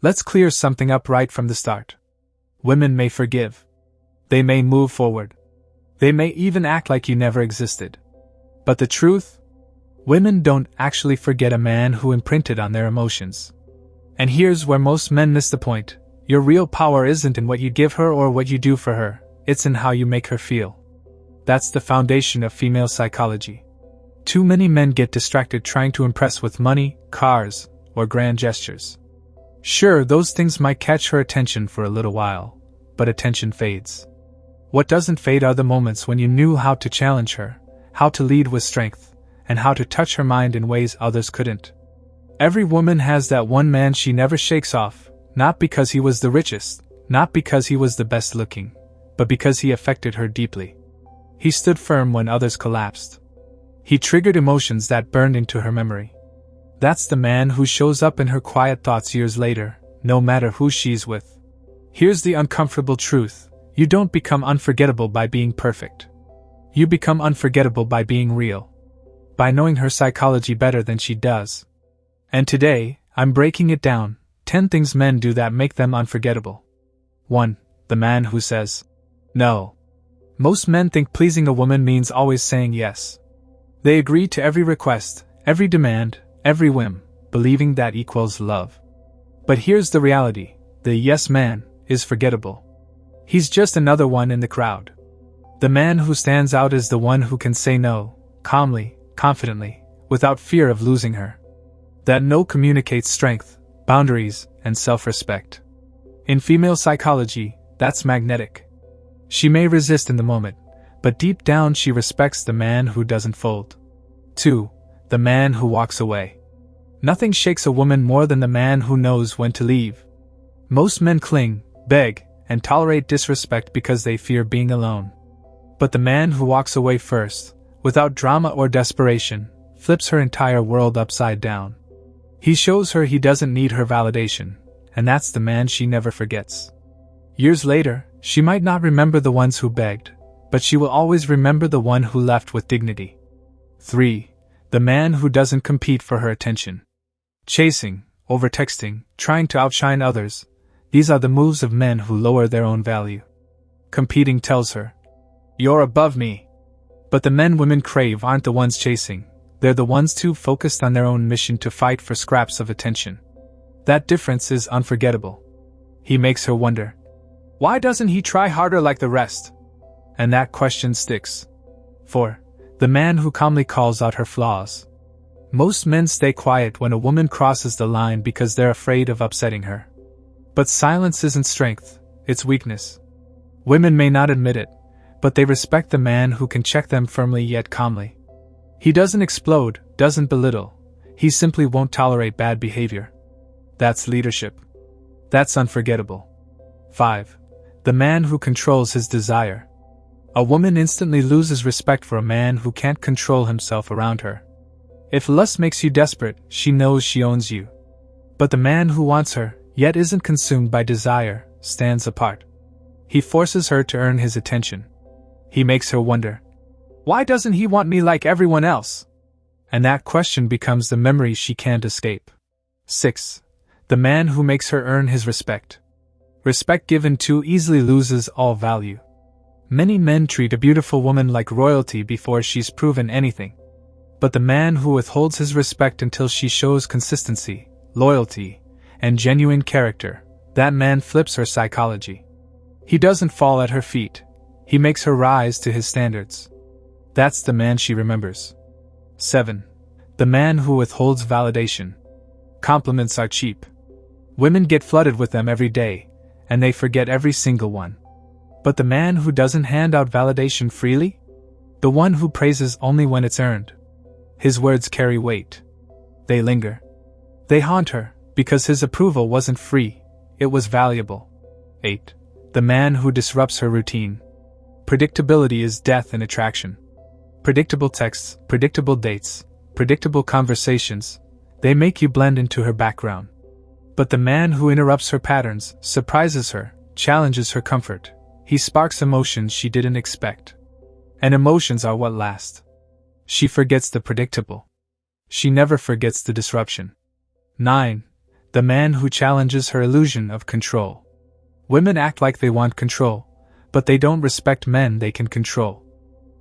Let's clear something up right from the start. Women may forgive. They may move forward. They may even act like you never existed. But the truth? Women don't actually forget a man who imprinted on their emotions. And here's where most men miss the point. Your real power isn't in what you give her or what you do for her, it's in how you make her feel. That's the foundation of female psychology. Too many men get distracted trying to impress with money, cars, or grand gestures. Sure, those things might catch her attention for a little while, but attention fades. What doesn't fade are the moments when you knew how to challenge her, how to lead with strength, and how to touch her mind in ways others couldn't. Every woman has that one man she never shakes off, not because he was the richest, not because he was the best looking, but because he affected her deeply. He stood firm when others collapsed. He triggered emotions that burned into her memory. That's the man who shows up in her quiet thoughts years later, no matter who she's with. Here's the uncomfortable truth. You don't become unforgettable by being perfect. You become unforgettable by being real. By knowing her psychology better than she does. And today, I'm breaking it down. 10 things men do that make them unforgettable. 1. The man who says no. Most men think pleasing a woman means always saying yes. They agree to every request, every demand, every whim, believing that equals love. But here's the reality. The yes man is forgettable. He's just another one in the crowd. The man who stands out is the one who can say no, calmly, confidently, without fear of losing her. That no communicates strength, boundaries, and self-respect. In female psychology, that's magnetic. She may resist in the moment, but deep down she respects the man who doesn't fold. 2. The man who walks away. Nothing shakes a woman more than the man who knows when to leave. Most men cling, beg, and tolerate disrespect because they fear being alone. But the man who walks away first, without drama or desperation, flips her entire world upside down. He shows her he doesn't need her validation, and that's the man she never forgets. Years later, she might not remember the ones who begged, but she will always remember the one who left with dignity. 3. The man who doesn't compete for her attention. Chasing, overtexting, trying to outshine others, these are the moves of men who lower their own value. Competing tells her, "You're above me." But the men women crave aren't the ones chasing, they're the ones too focused on their own mission to fight for scraps of attention. That difference is unforgettable. He makes her wonder, why doesn't he try harder like the rest? And that question sticks. 4. The man who calmly calls out her flaws. Most men stay quiet when a woman crosses the line because they're afraid of upsetting her. But silence isn't strength, it's weakness. Women may not admit it, but they respect the man who can check them firmly yet calmly. He doesn't explode, doesn't belittle, he simply won't tolerate bad behavior. That's leadership. That's unforgettable. 5. The man who controls his desire. A woman instantly loses respect for a man who can't control himself around her. If lust makes you desperate, she knows she owns you. But the man who wants her, yet isn't consumed by desire, stands apart. He forces her to earn his attention. He makes her wonder, why doesn't he want me like everyone else? And that question becomes the memory she can't escape. 6. The man who makes her earn his respect. Respect given too easily loses all value. Many men treat a beautiful woman like royalty before she's proven anything. But the man who withholds his respect until she shows consistency, loyalty, and genuine character, that man flips her psychology. He doesn't fall at her feet. He makes her rise to his standards. That's the man she remembers. 7. The man who withholds validation. Compliments are cheap. Women get flooded with them every day, and they forget every single one. But the man who doesn't hand out validation freely? The one who praises only when it's earned. His words carry weight. They linger. They haunt her, because his approval wasn't free, it was valuable. 8. The man who disrupts her routine. Predictability is death in attraction. Predictable texts, predictable dates, predictable conversations, they make you blend into her background. But the man who interrupts her patterns, surprises her, challenges her comfort, he sparks emotions she didn't expect. And emotions are what last. She forgets the predictable. She never forgets the disruption. 9. the man who challenges her illusion of control. Women act like they want control, but they don't respect men they can control.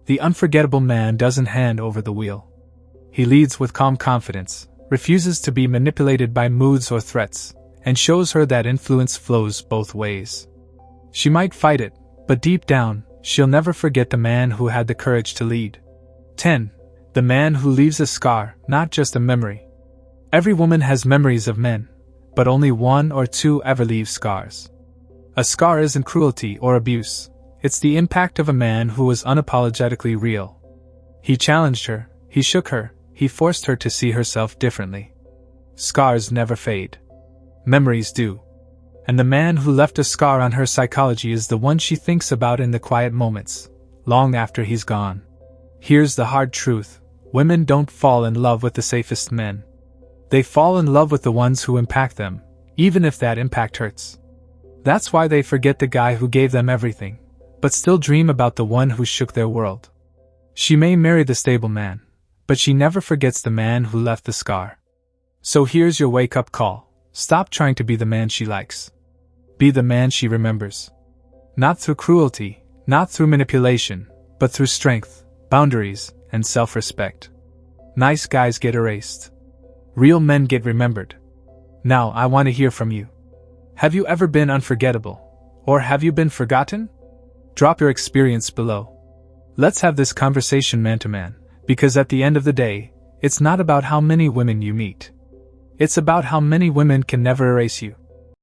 The unforgettable man doesn't hand over the wheel. He leads with calm confidence, refuses to be manipulated by moods or threats, and shows her that influence flows both ways. She might fight it, but deep down, she'll never forget the man who had the courage to lead. 10. The man who leaves a scar, not just a memory. Every woman has memories of men, but only 1 or 2 ever leave scars. A scar isn't cruelty or abuse, it's the impact of a man who was unapologetically real. He challenged her, he shook her, he forced her to see herself differently. Scars never fade. Memories do. And the man who left a scar on her psychology is the one she thinks about in the quiet moments, long after he's gone. Here's the hard truth: women don't fall in love with the safest men. They fall in love with the ones who impact them, even if that impact hurts. That's why they forget the guy who gave them everything, but still dream about the one who shook their world. She may marry the stable man, but she never forgets the man who left the scar. So here's your wake-up call: stop trying to be the man she likes. Be the man she remembers. Not through cruelty, not through manipulation, but through strength, boundaries, and self-respect. Nice guys get erased. Real men get remembered. Now I want to hear from you. Have you ever been unforgettable? Or have you been forgotten? Drop your experience below. Let's have this conversation man to man, because at the end of the day, it's not about how many women you meet. It's about how many women can never erase you.